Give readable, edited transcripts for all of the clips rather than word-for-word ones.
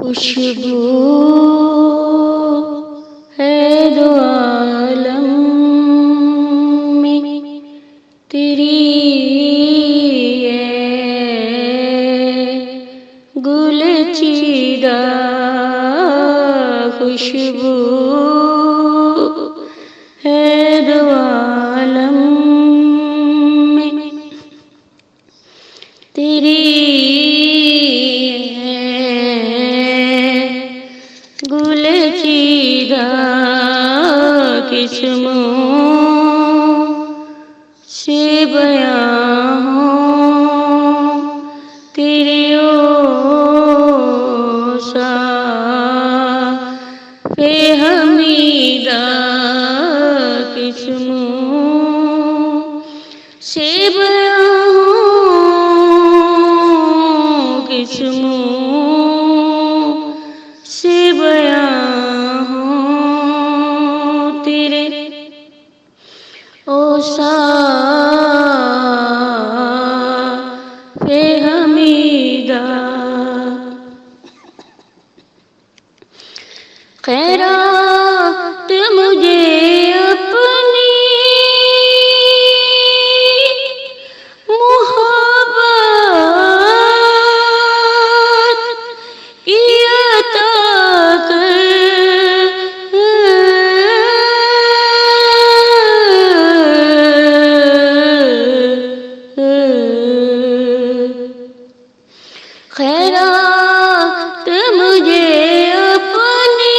खुशबू है दो आलम में तेरी गुल चीदा खुशबू है दो आलम में तेरी गुल चीदा किस मुँह से बयां हो तेरे ओसा बेहमीदा किस मुँह से बयां हो किस मुँह से बयां हो तेरे ओसा बेहमीदा। खैरात मुझे अपनी मोहब्बत की अता कर खैरात मुझे अपनी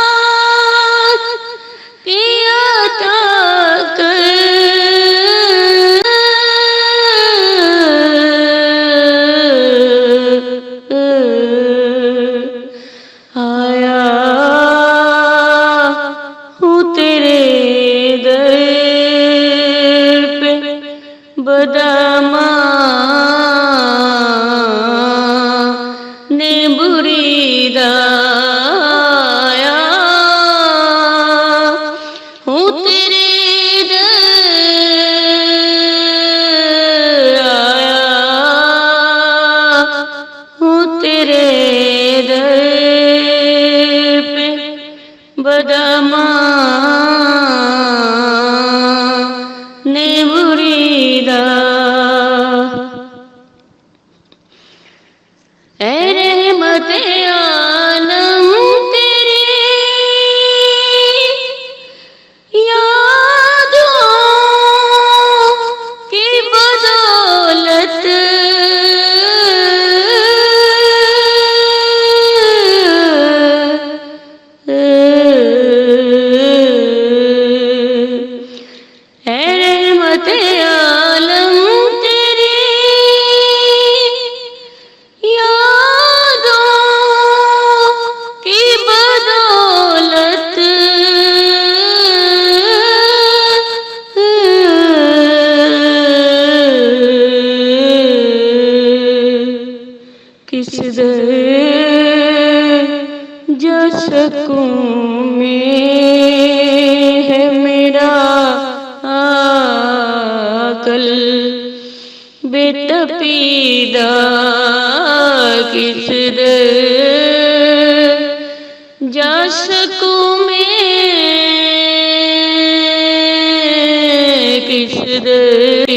मोहब्बत की अता कर आया हूँ तेरे दर पे बदामा ने बुरीदा आया हूँ तेरे दर आया हूँ तेरे दर पे बदामा ने बुरीदा। ऐ रहमते आलम तेरी यादों की बदौलत रहमते आलम तेरी यादों की बदौलत किस दर जा सकूं में है मेरा आकल बेतपीदा किस दर जा सकूं मैं किस दर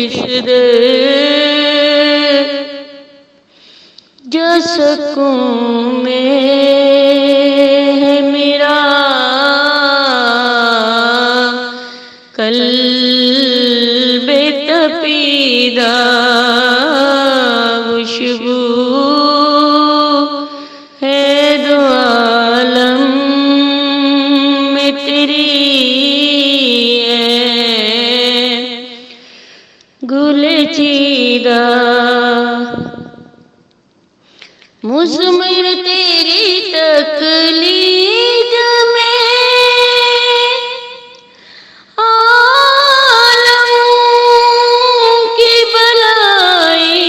जा सकूं मैं है मेरा कल बेतपीदा खुशबू है दो आलम में तेरी गुल चीदा मुज़मिर तेरी तकलीद में आलम की बलाई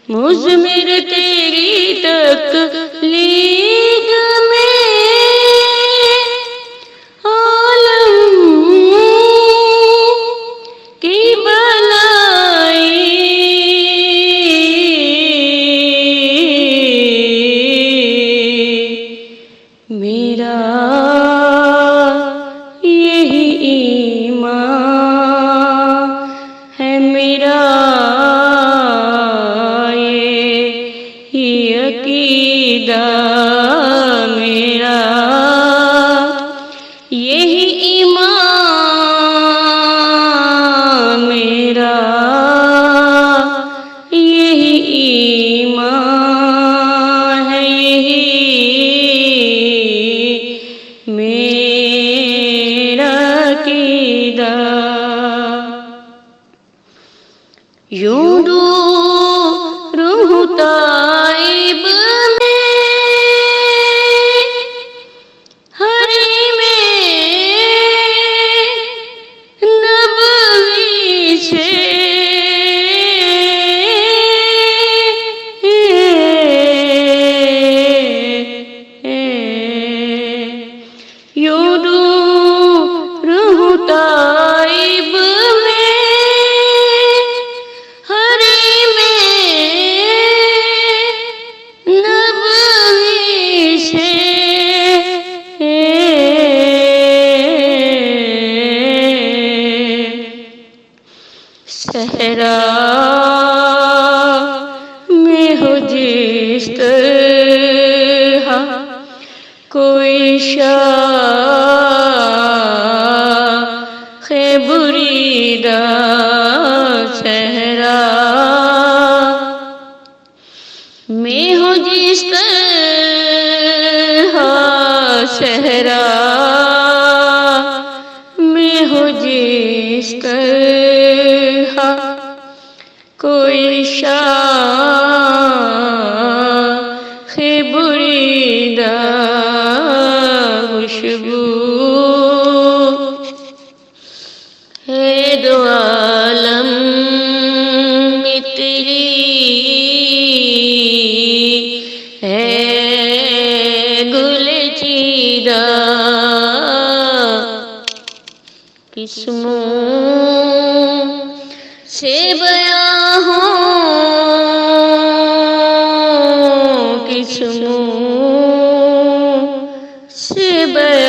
मुज़मिर तेरी तकलीद चीदा मेरा यही ईमान मेरा यही ईमान है यही मेरा कीदा यूं दूर हूँ ताइब में हरी में नबवी से यूं दूर हूँ ताइब में हरी में नबवी से सहरा में हो जिस तरह कोई शाख बुरीदा सहरा में हो जिस तरह सहरा में हो जिस तरह कोई शाख बुरीदा खुशबू है दो आलम में तेरी है गुल चीदा किस्मों से बयां हो किस्मों से बयां